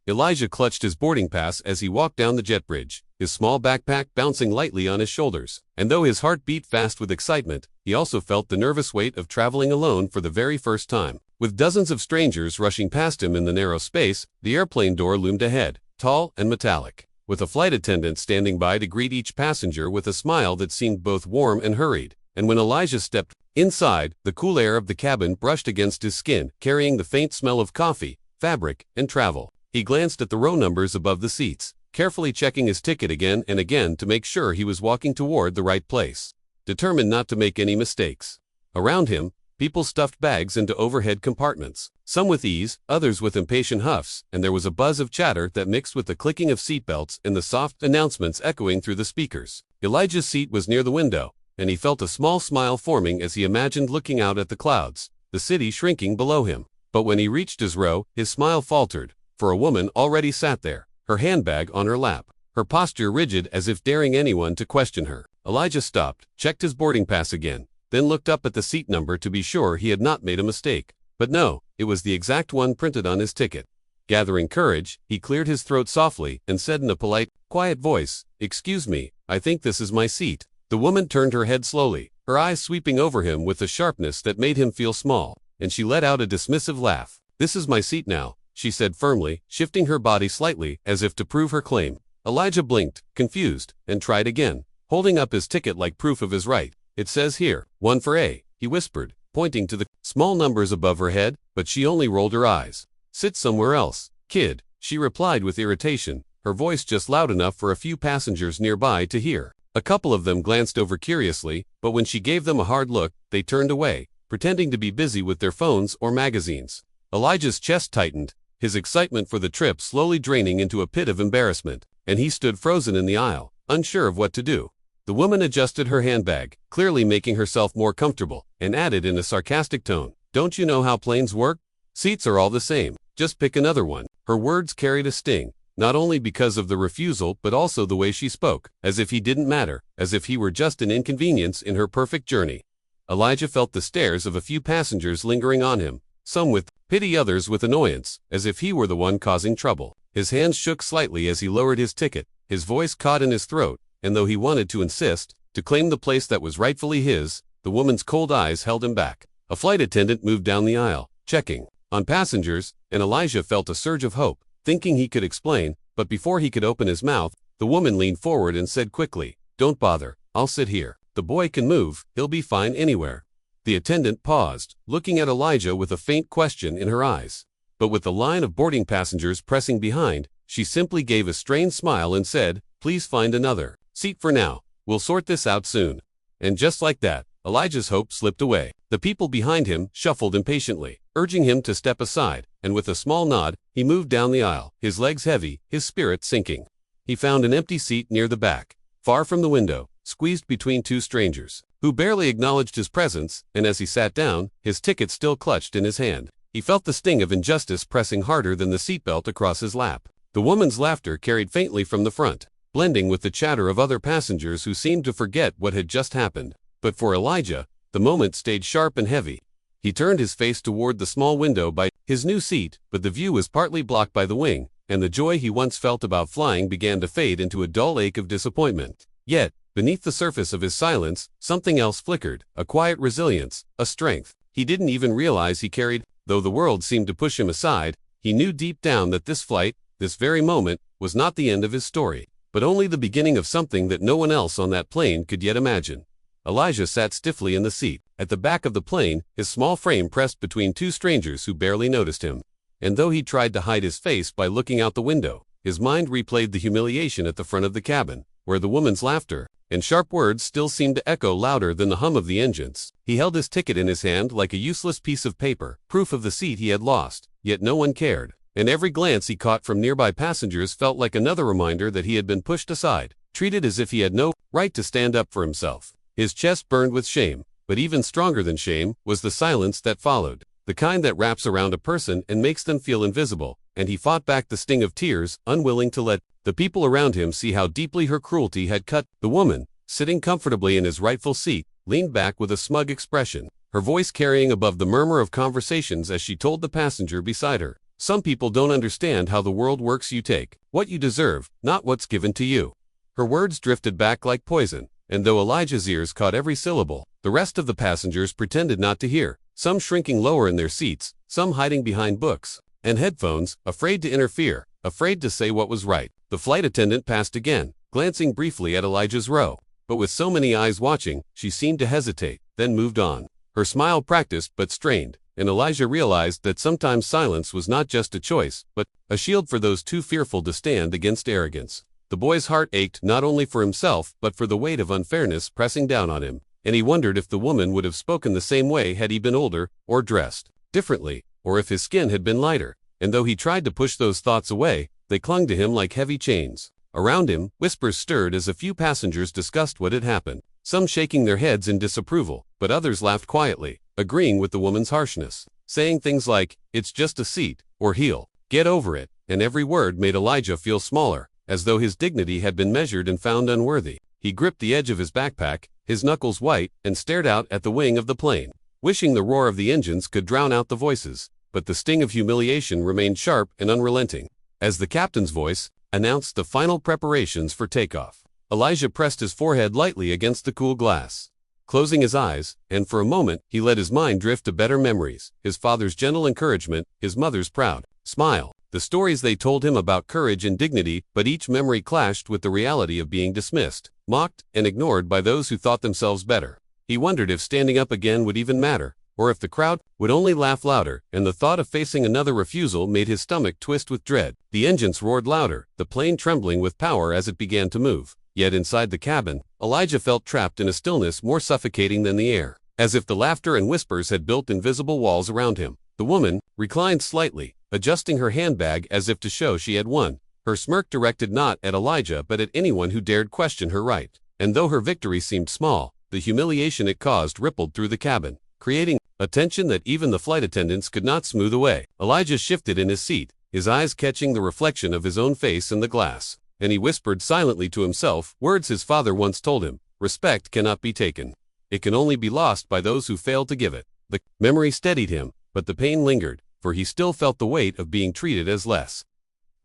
Elijah clutched his boarding pass as he walked down the jet bridge, his small backpack bouncing lightly on his shoulders. And though his heart beat fast with excitement, he also felt the nervous weight of traveling alone for the very first time. With dozens of strangers rushing past him in the narrow space, the airplane door loomed ahead, tall and metallic, with a flight attendant standing by to greet each passenger with a smile that seemed both warm and hurried. And when Elijah stepped inside, the cool air of the cabin brushed against his skin, carrying the faint smell of coffee, fabric, and travel. He glanced at the row numbers above the seats, carefully checking his ticket again and again to make sure he was walking toward the right place, determined not to make any mistakes. Around him, people stuffed bags into overhead compartments, some with ease, others with impatient huffs, and there was a buzz of chatter that mixed with the clicking of seatbelts and the soft announcements echoing through the speakers. Elijah's seat was near the window, and he felt a small smile forming as he imagined looking out at the clouds, the city shrinking below him. But when he reached his row, his smile faltered, for a woman already sat there, her handbag on her lap, her posture rigid as if daring anyone to question her. Elijah stopped, checked his boarding pass again, then looked up at the seat number to be sure he had not made a mistake. But no, it was the exact one printed on his ticket. Gathering courage, he cleared his throat softly and said in a polite, quiet voice, "Excuse me, I think this is my seat." The woman turned her head slowly, her eyes sweeping over him with a sharpness that made him feel small, and she let out a dismissive laugh. "This is my seat now," she said firmly, shifting her body slightly as if to prove her claim. Elijah blinked, confused, and tried again, holding up his ticket like proof of his right. "It says here, 1 for A," he whispered, pointing to the small numbers above her head, but she only rolled her eyes. "Sit somewhere else, kid," she replied with irritation, her voice just loud enough for a few passengers nearby to hear. A couple of them glanced over curiously, but when she gave them a hard look, they turned away, pretending to be busy with their phones or magazines. Elijah's chest tightened, his excitement for the trip slowly draining into a pit of embarrassment, and he stood frozen in the aisle, unsure of what to do. The woman adjusted her handbag, clearly making herself more comfortable, and added in a sarcastic tone, "Don't you know how planes work? Seats are all the same, just pick another one." Her words carried a sting, not only because of the refusal but also the way she spoke, as if he didn't matter, as if he were just an inconvenience in her perfect journey. Elijah felt the stares of a few passengers lingering on him, some with pity, others with annoyance, as if he were the one causing trouble. His hands shook slightly as he lowered his ticket, his voice caught in his throat, and though he wanted to insist, to claim the place that was rightfully his, the woman's cold eyes held him back. A flight attendant moved down the aisle, checking on passengers, and Elijah felt a surge of hope, thinking he could explain, but before he could open his mouth, the woman leaned forward and said quickly, "Don't bother, I'll sit here. The boy can move, he'll be fine anywhere." The attendant paused, looking at Elijah with a faint question in her eyes. But with the line of boarding passengers pressing behind, she simply gave a strained smile and said, "Please find another seat for now. We'll sort this out soon." And just like that, Elijah's hope slipped away. The people behind him shuffled impatiently, urging him to step aside, and with a small nod, he moved down the aisle, his legs heavy, his spirit sinking. He found an empty seat near the back, far from the window, squeezed between two strangers, who barely acknowledged his presence, and as he sat down, his ticket still clutched in his hand. He felt the sting of injustice pressing harder than the seatbelt across his lap. The woman's laughter carried faintly from the front, blending with the chatter of other passengers who seemed to forget what had just happened. But for Elijah, the moment stayed sharp and heavy. He turned his face toward the small window by his new seat, but the view was partly blocked by the wing, and the joy he once felt about flying began to fade into a dull ache of disappointment. Yet, beneath the surface of his silence, something else flickered, a quiet resilience, a strength he didn't even realize he carried. Though the world seemed to push him aside, he knew deep down that this flight, this very moment, was not the end of his story, but only the beginning of something that no one else on that plane could yet imagine. Elijah sat stiffly in the seat, at the back of the plane, his small frame pressed between two strangers who barely noticed him. And though he tried to hide his face by looking out the window, his mind replayed the humiliation at the front of the cabin, where the woman's laughter and sharp words still seemed to echo louder than the hum of the engines. He held his ticket in his hand like a useless piece of paper, proof of the seat he had lost, yet no one cared, and every glance he caught from nearby passengers felt like another reminder that he had been pushed aside, treated as if he had no right to stand up for himself. His chest burned with shame, but even stronger than shame was the silence that followed, the kind that wraps around a person and makes them feel invisible, and he fought back the sting of tears, unwilling to let the people around him see how deeply her cruelty had cut. The woman, sitting comfortably in his rightful seat, leaned back with a smug expression, her voice carrying above the murmur of conversations as she told the passenger beside her, Some people don't understand how the world works. You take what you deserve, not what's given to you. Her words drifted back like poison, and though Elijah's ears caught every syllable, the rest of the passengers pretended not to hear, some shrinking lower in their seats, some hiding behind books and headphones, afraid to interfere, afraid to say what was right. The flight attendant passed again, glancing briefly at Elijah's row. But with so many eyes watching, she seemed to hesitate, then moved on. Her smile practiced but strained, and Elijah realized that sometimes silence was not just a choice, but a shield for those too fearful to stand against arrogance. The boy's heart ached not only for himself but for the weight of unfairness pressing down on him, and he wondered if the woman would have spoken the same way had he been older, or dressed differently, or if his skin had been lighter. And though he tried to push those thoughts away, they clung to him like heavy chains. Around him, whispers stirred as a few passengers discussed what had happened, some shaking their heads in disapproval, but others laughed quietly, agreeing with the woman's harshness, saying things like, "It's just a seat," or "He'll get over it," and every word made Elijah feel smaller, as though his dignity had been measured and found unworthy. He gripped the edge of his backpack, his knuckles white, and stared out at the wing of the plane, wishing the roar of the engines could drown out the voices. But the sting of humiliation remained sharp and unrelenting. As the captain's voice announced the final preparations for takeoff, Elijah pressed his forehead lightly against the cool glass, closing his eyes, and for a moment he let his mind drift to better memories, his father's gentle encouragement, his mother's proud smile, the stories they told him about courage and dignity. But each memory clashed with the reality of being dismissed, mocked, and ignored by those who thought themselves better. He wondered if standing up again would even matter, or if the crowd would only laugh louder, and the thought of facing another refusal made his stomach twist with dread. The engines roared louder, the plane trembling with power as it began to move. Yet inside the cabin, Elijah felt trapped in a stillness more suffocating than the air, as if the laughter and whispers had built invisible walls around him. The woman reclined slightly, adjusting her handbag as if to show she had won, her smirk directed not at Elijah but at anyone who dared question her right. And though her victory seemed small, the humiliation it caused rippled through the cabin, creating a tension that even the flight attendants could not smooth away. Elijah shifted in his seat, his eyes catching the reflection of his own face in the glass, and he whispered silently to himself words his father once told him: "Respect cannot be taken. It can only be lost by those who fail to give it." The memory steadied him, but the pain lingered, for he still felt the weight of being treated as less.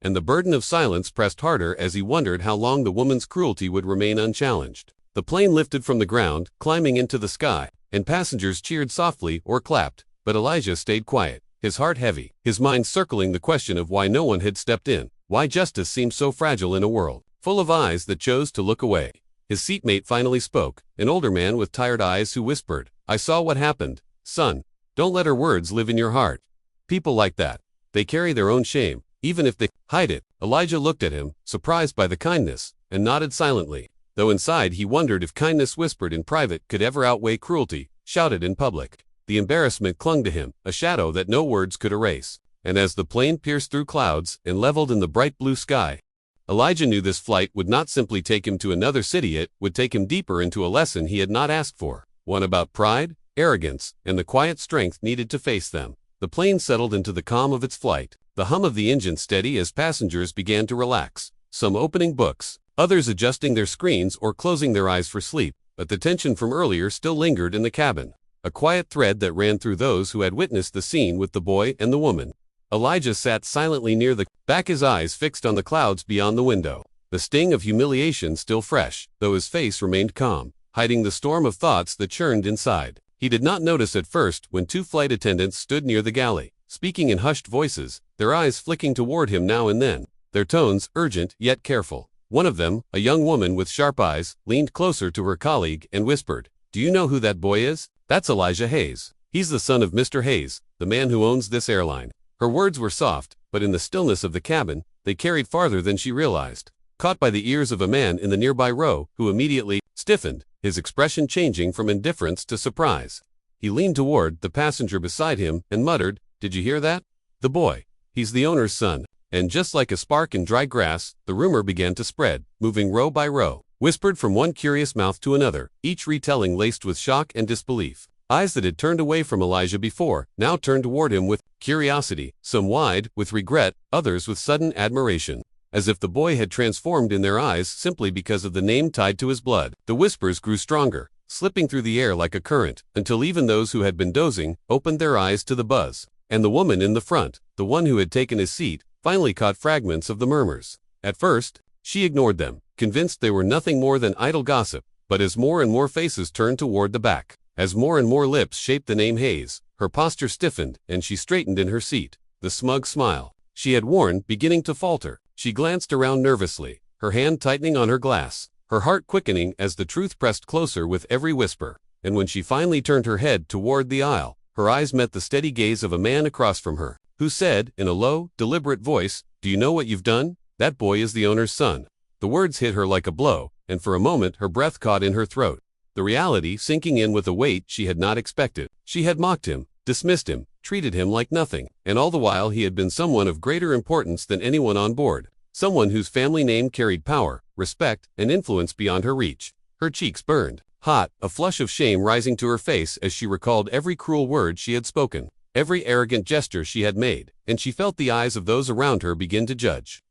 And the burden of silence pressed harder as he wondered how long the woman's cruelty would remain unchallenged. The plane lifted from the ground, climbing into the sky, and passengers cheered softly or clapped, but Elijah stayed quiet, his heart heavy, his mind circling the question of why no one had stepped in, why justice seemed so fragile in a world full of eyes that chose to look away. His seatmate finally spoke, an older man with tired eyes who whispered, "I saw what happened, son. Don't let her words live in your heart. People like that, they carry their own shame, even if they hide it." Elijah looked at him, surprised by the kindness, and nodded silently, though inside he wondered if kindness whispered in private could ever outweigh cruelty shouted in public. The embarrassment clung to him, a shadow that no words could erase. And as the plane pierced through clouds and leveled in the bright blue sky, Elijah knew this flight would not simply take him to another city, it would take him deeper into a lesson he had not asked for, one about pride, arrogance, and the quiet strength needed to face them. The plane settled into the calm of its flight, the hum of the engine steady as passengers began to relax, some opening books, others adjusting their screens or closing their eyes for sleep, but the tension from earlier still lingered in the cabin, a quiet thread that ran through those who had witnessed the scene with the boy and the woman. Elijah sat silently near the back, his eyes fixed on the clouds beyond the window, the sting of humiliation still fresh, though his face remained calm, hiding the storm of thoughts that churned inside. He did not notice at first when two flight attendants stood near the galley, speaking in hushed voices, their eyes flicking toward him now and then, their tones urgent yet careful. One of them, a young woman with sharp eyes, leaned closer to her colleague and whispered, "Do you know who that boy is? That's Elijah Hayes. He's the son of Mr. Hayes, the man who owns this airline." Her words were soft, but in the stillness of the cabin, they carried farther than she realized. Caught by the ears of a man in the nearby row, who immediately stiffened, his expression changing from indifference to surprise. He leaned toward the passenger beside him and muttered, "Did you hear that? The boy. He's the owner's son." And just like a spark in dry grass, the rumor began to spread, moving row by row, whispered from one curious mouth to another, each retelling laced with shock and disbelief. Eyes that had turned away from Elijah before, now turned toward him with curiosity, some wide with regret, others with sudden admiration, as if the boy had transformed in their eyes simply because of the name tied to his blood. The whispers grew stronger, slipping through the air like a current, until even those who had been dozing opened their eyes to the buzz. And the woman in the front, the one who had taken his seat, finally caught fragments of the murmurs. At first, she ignored them, convinced they were nothing more than idle gossip, but as more and more faces turned toward the back, as more and more lips shaped the name Hayes, her posture stiffened and she straightened in her seat, the smug smile she had worn beginning to falter. She glanced around nervously, her hand tightening on her glass, her heart quickening as the truth pressed closer with every whisper. And when she finally turned her head toward the aisle, her eyes met the steady gaze of a man across from her, who said, in a low, deliberate voice, "Do you know what you've done? That boy is the owner's son." The words hit her like a blow, and for a moment her breath caught in her throat, the reality sinking in with a weight she had not expected. She had mocked him, dismissed him, treated him like nothing, and all the while he had been someone of greater importance than anyone on board, someone whose family name carried power, respect, and influence beyond her reach. Her cheeks burned hot, a flush of shame rising to her face as she recalled every cruel word she had spoken, every arrogant gesture she had made, and she felt the eyes of those around her begin to judge.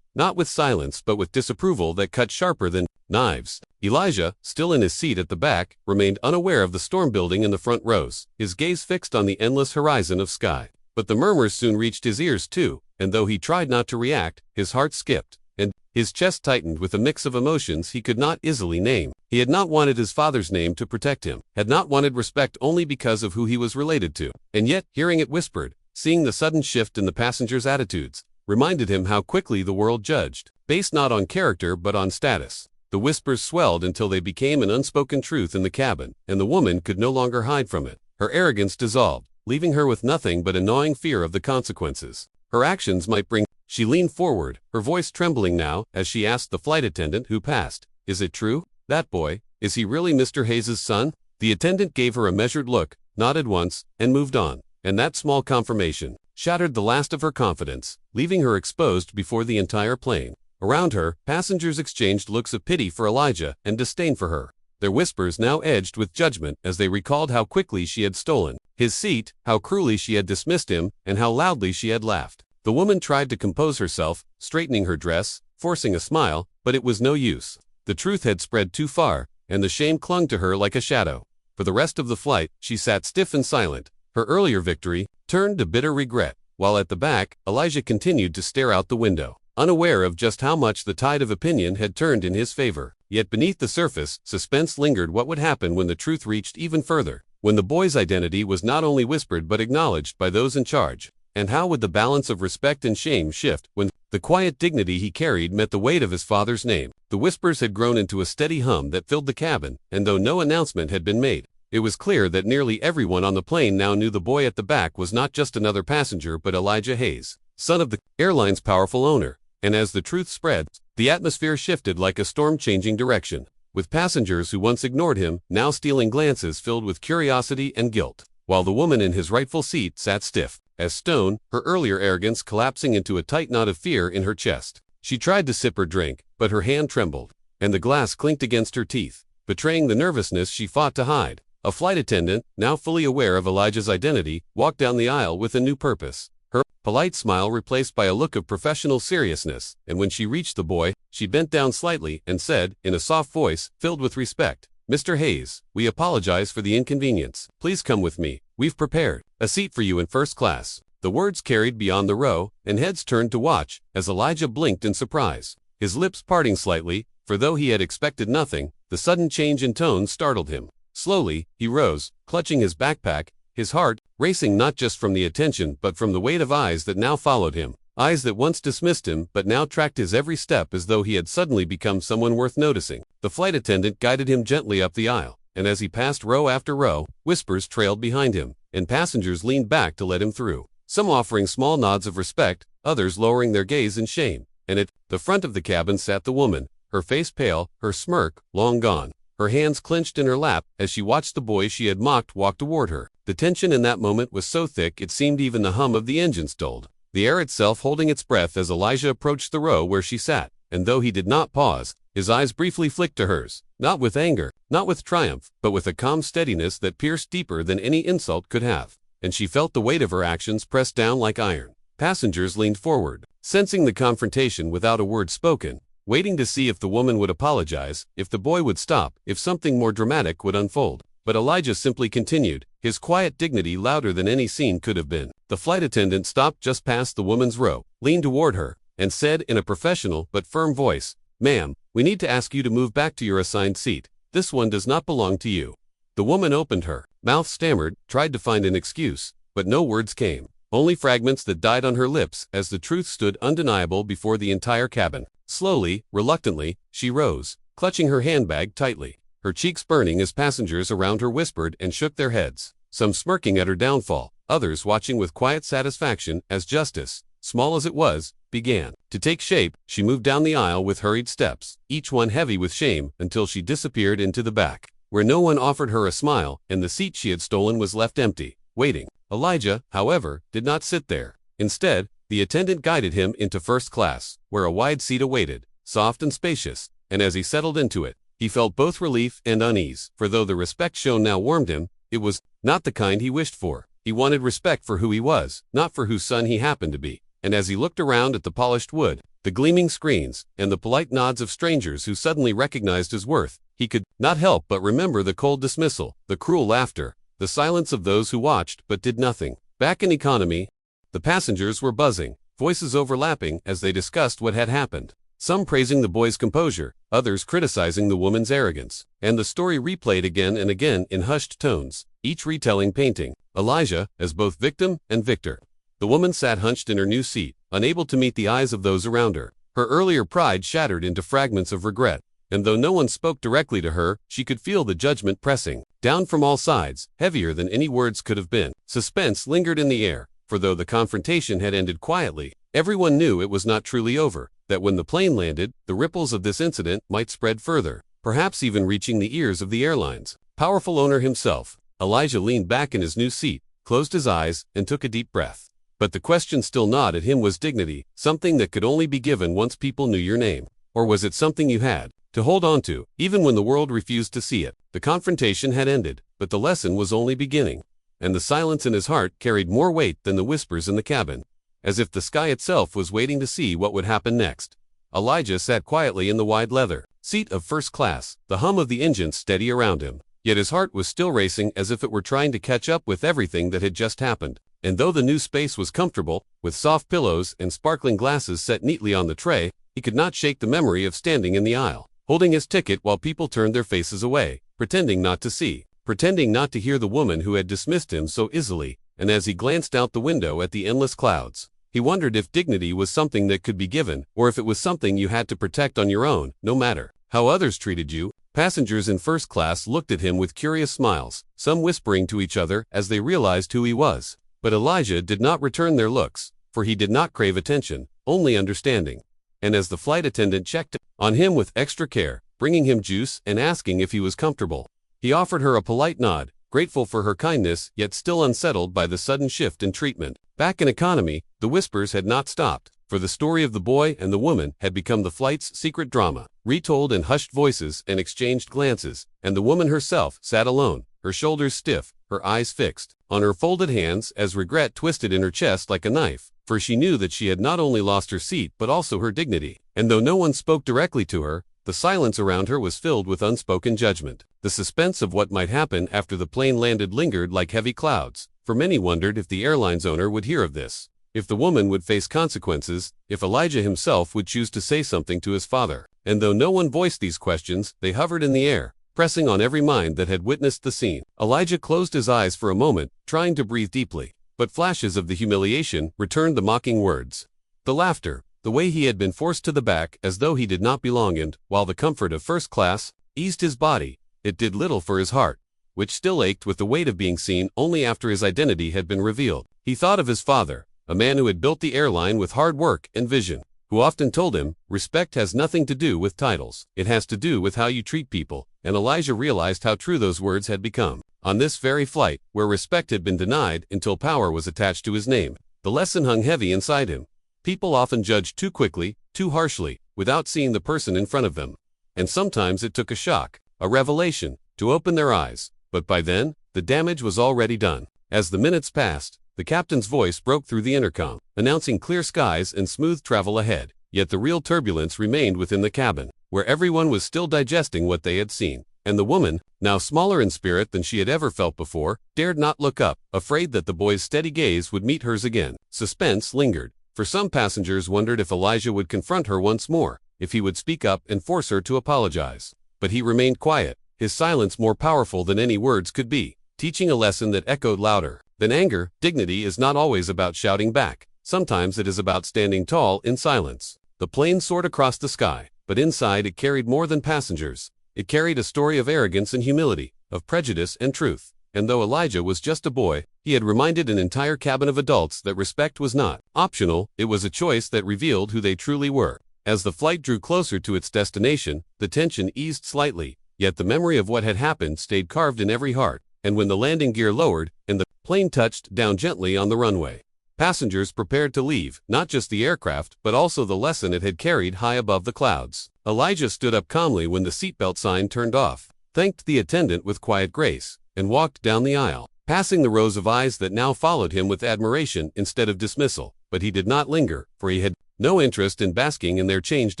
Not with silence but with disapproval that cut sharper than knives. Elijah, still in his seat at the back, remained unaware of the storm building in the front rows, his gaze fixed on the endless horizon of sky. But the murmurs soon reached his ears too, and though he tried not to react, his heart skipped, and his chest tightened with a mix of emotions he could not easily name. He had not wanted his father's name to protect him, had not wanted respect only because of who he was related to, and yet, hearing it whispered, seeing the sudden shift in the passengers' attitudes, reminded him how quickly the world judged, based not on character but on status. The whispers swelled until they became an unspoken truth in the cabin, and the woman could no longer hide from it. Her arrogance dissolved, leaving her with nothing but a gnawing fear of the consequences her actions might bring. She leaned forward, her voice trembling now, as she asked the flight attendant who passed, "Is it true? That boy, is he really Mr. Hayes' son?" The attendant gave her a measured look, nodded once, and moved on, and that small confirmation shattered the last of her confidence, leaving her exposed before the entire plane. Around her, passengers exchanged looks of pity for Elijah and disdain for her, their whispers now edged with judgment as they recalled how quickly she had stolen his seat, how cruelly she had dismissed him, and how loudly she had laughed. The woman tried to compose herself, straightening her dress, forcing a smile, but it was no use. The truth had spread too far, and the shame clung to her like a shadow. For the rest of the flight, she sat stiff and silent, her earlier victory turned to bitter regret, while at the back, Elijah continued to stare out the window, unaware of just how much the tide of opinion had turned in his favor. Yet beneath the surface, suspense lingered. What would happen when the truth reached even further, when the boy's identity was not only whispered but acknowledged by those in charge? And how would the balance of respect and shame shift when the quiet dignity he carried met the weight of his father's name? The whispers had grown into a steady hum that filled the cabin, and though no announcement had been made, it was clear that nearly everyone on the plane now knew the boy at the back was not just another passenger but Elijah Hayes, son of the airline's powerful owner. And as the truth spread, the atmosphere shifted like a storm changing direction, with passengers who once ignored him now stealing glances filled with curiosity and guilt, while the woman in his rightful seat sat stiff as stone, her earlier arrogance collapsing into a tight knot of fear in her chest. She tried to sip her drink, but her hand trembled, and the glass clinked against her teeth, betraying the nervousness she fought to hide. A flight attendant, now fully aware of Elijah's identity, walked down the aisle with a new purpose, her polite smile replaced by a look of professional seriousness, and when she reached the boy, she bent down slightly and said, in a soft voice filled with respect, "Mr. Hayes, we apologize for the inconvenience. Please come with me. We've prepared a seat for you in first class." The words carried beyond the row, and heads turned to watch as Elijah blinked in surprise, his lips parting slightly, for though he had expected nothing, the sudden change in tone startled him. Slowly, he rose, clutching his backpack, his heart racing not just from the attention but from the weight of eyes that now followed him, eyes that once dismissed him but now tracked his every step as though he had suddenly become someone worth noticing. The flight attendant guided him gently up the aisle, and as he passed row after row, whispers trailed behind him, and passengers leaned back to let him through, some offering small nods of respect, others lowering their gaze in shame. And at the front of the cabin sat the woman, her face pale, her smirk long gone, her hands clenched in her lap as she watched the boy she had mocked walk toward her. The tension in that moment was so thick it seemed even the hum of the engines dulled, the air itself holding its breath as Elijah approached the row where she sat, and though he did not pause, his eyes briefly flicked to hers, not with anger, not with triumph, but with a calm steadiness that pierced deeper than any insult could have, and she felt the weight of her actions pressed down like iron. Passengers leaned forward, sensing the confrontation without a word spoken, waiting to see if the woman would apologize, if the boy would stop, if something more dramatic would unfold. But Elijah simply continued, his quiet dignity louder than any scene could have been. The flight attendant stopped just past the woman's row, leaned toward her, and said in a professional but firm voice, "Ma'am, we need to ask you to move back to your assigned seat. This one does not belong to you." The woman opened her mouth, stammered, tried to find an excuse, but no words came. Only fragments that died on her lips as the truth stood undeniable before the entire cabin. Slowly, reluctantly, she rose, clutching her handbag tightly, her cheeks burning as passengers around her whispered and shook their heads, some smirking at her downfall, others watching with quiet satisfaction as justice, small as it was, began to take shape. She moved down the aisle with hurried steps, each one heavy with shame, until she disappeared into the back, where no one offered her a smile, and the seat she had stolen was left empty, waiting. Elijah, however, did not sit there. Instead, the attendant guided him into first class, where a wide seat awaited, soft and spacious, and as he settled into it, he felt both relief and unease, for though the respect shown now warmed him, it was not the kind he wished for. He wanted respect for who he was, not for whose son he happened to be. And as he looked around at the polished wood, the gleaming screens, and the polite nods of strangers who suddenly recognized his worth, he could not help but remember the cold dismissal, the cruel laughter, the silence of those who watched but did nothing. Back in economy, the passengers were buzzing, voices overlapping as they discussed what had happened. Some praising the boy's composure, others criticizing the woman's arrogance, and the story replayed again and again in hushed tones, each retelling painting Elijah as both victim and victor. The woman sat hunched in her new seat, unable to meet the eyes of those around her. Her earlier pride shattered into fragments of regret, and though no one spoke directly to her, she could feel the judgment pressing down from all sides, heavier than any words could have been. Suspense lingered in the air, for though the confrontation had ended quietly, everyone knew it was not truly over, that when the plane landed, the ripples of this incident might spread further, perhaps even reaching the ears of the airline's powerful owner himself. Elijah leaned back in his new seat, closed his eyes, and took a deep breath. But the question still gnawed at him was dignity, something that could only be given once people knew your name. Or was it something you had to hold on to, even when the world refused to see it? The confrontation had ended, but the lesson was only beginning, and the silence in his heart carried more weight than the whispers in the cabin, as if the sky itself was waiting to see what would happen next. Elijah sat quietly in the wide leather seat of first class, the hum of the engines steady around him, yet his heart was still racing as if it were trying to catch up with everything that had just happened. And though the new space was comfortable, with soft pillows and sparkling glasses set neatly on the tray, he could not shake the memory of standing in the aisle, holding his ticket while people turned their faces away, pretending not to see, pretending not to hear the woman who had dismissed him so easily. And as he glanced out the window at the endless clouds, he wondered if dignity was something that could be given, or if it was something you had to protect on your own, no matter how others treated you. Passengers in first class looked at him with curious smiles, some whispering to each other as they realized who he was. But Elijah did not return their looks, for he did not crave attention, only understanding. And as the flight attendant checked on him with extra care, bringing him juice and asking if he was comfortable, he offered her a polite nod, grateful for her kindness yet still unsettled by the sudden shift in treatment. Back in economy, the whispers had not stopped, for the story of the boy and the woman had become the flight's secret drama, retold in hushed voices and exchanged glances, and the woman herself sat alone, her shoulders stiff, her eyes fixed on her folded hands as regret twisted in her chest like a knife, for she knew that she had not only lost her seat but also her dignity. And though no one spoke directly to her, the silence around her was filled with unspoken judgment. The suspense of what might happen after the plane landed lingered like heavy clouds, for many wondered if the airline's owner would hear of this, if the woman would face consequences, if Elijah himself would choose to say something to his father. And though no one voiced these questions, they hovered in the air, pressing on every mind that had witnessed the scene. Elijah closed his eyes for a moment, trying to breathe deeply, but flashes of the humiliation returned the mocking words, the laughter, the way he had been forced to the back as though he did not belong, and, while the comfort of first class eased his body, it did little for his heart, which still ached with the weight of being seen only after his identity had been revealed. He thought of his father, a man who had built the airline with hard work and vision, who often told him, respect has nothing to do with titles, it has to do with how you treat people. And Elijah realized how true those words had become. On this very flight, where respect had been denied until power was attached to his name, the lesson hung heavy inside him. People often judged too quickly, too harshly, without seeing the person in front of them. And sometimes it took a shock, a revelation, to open their eyes. But by then, the damage was already done. As the minutes passed, the captain's voice broke through the intercom, announcing clear skies and smooth travel ahead. Yet the real turbulence remained within the cabin, where everyone was still digesting what they had seen. And the woman, now smaller in spirit than she had ever felt before, dared not look up, afraid that the boy's steady gaze would meet hers again. Suspense lingered, for some passengers wondered if Elijah would confront her once more, if he would speak up and force her to apologize. But he remained quiet, his silence more powerful than any words could be, teaching a lesson that echoed louder than anger. Dignity is not always about shouting back. Sometimes it is about standing tall in silence. The plane soared across the sky, but inside it carried more than passengers. It carried a story of arrogance and humility, of prejudice and truth. And though Elijah was just a boy, he had reminded an entire cabin of adults that respect was not optional, it was a choice that revealed who they truly were. As the flight drew closer to its destination, the tension eased slightly, yet the memory of what had happened stayed carved in every heart. And when the landing gear lowered, and the plane touched down gently on the runway, passengers prepared to leave, not just the aircraft, but also the lesson it had carried high above the clouds. Elijah stood up calmly when the seatbelt sign turned off, thanked the attendant with quiet grace, and walked down the aisle, passing the rows of eyes that now followed him with admiration instead of dismissal. But he did not linger, for he had no interest in basking in their changed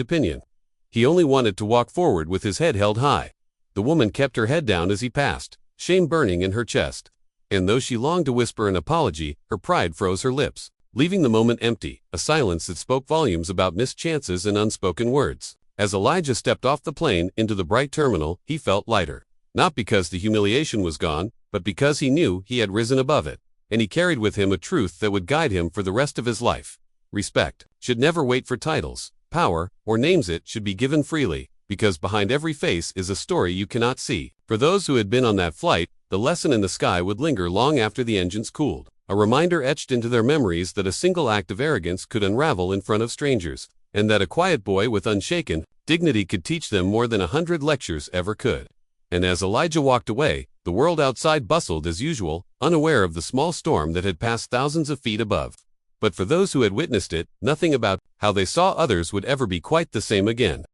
opinion. He only wanted to walk forward with his head held high. The woman kept her head down as he passed, shame burning in her chest. And though she longed to whisper an apology, her pride froze her lips, leaving the moment empty, a silence that spoke volumes about missed chances and unspoken words. As Elijah stepped off the plane into the bright terminal, he felt lighter. Not because the humiliation was gone, but because he knew he had risen above it. And he carried with him a truth that would guide him for the rest of his life. Respect should never wait for titles, power, or names. It should be given freely, because behind every face is a story you cannot see. For those who had been on that flight, the lesson in the sky would linger long after the engines cooled. A reminder etched into their memories that a single act of arrogance could unravel in front of strangers, and that a quiet boy with unshaken dignity could teach them more than 100 lectures ever could. And as Elijah walked away, the world outside bustled as usual, unaware of the small storm that had passed thousands of feet above. But for those who had witnessed it, nothing about how they saw others would ever be quite the same again.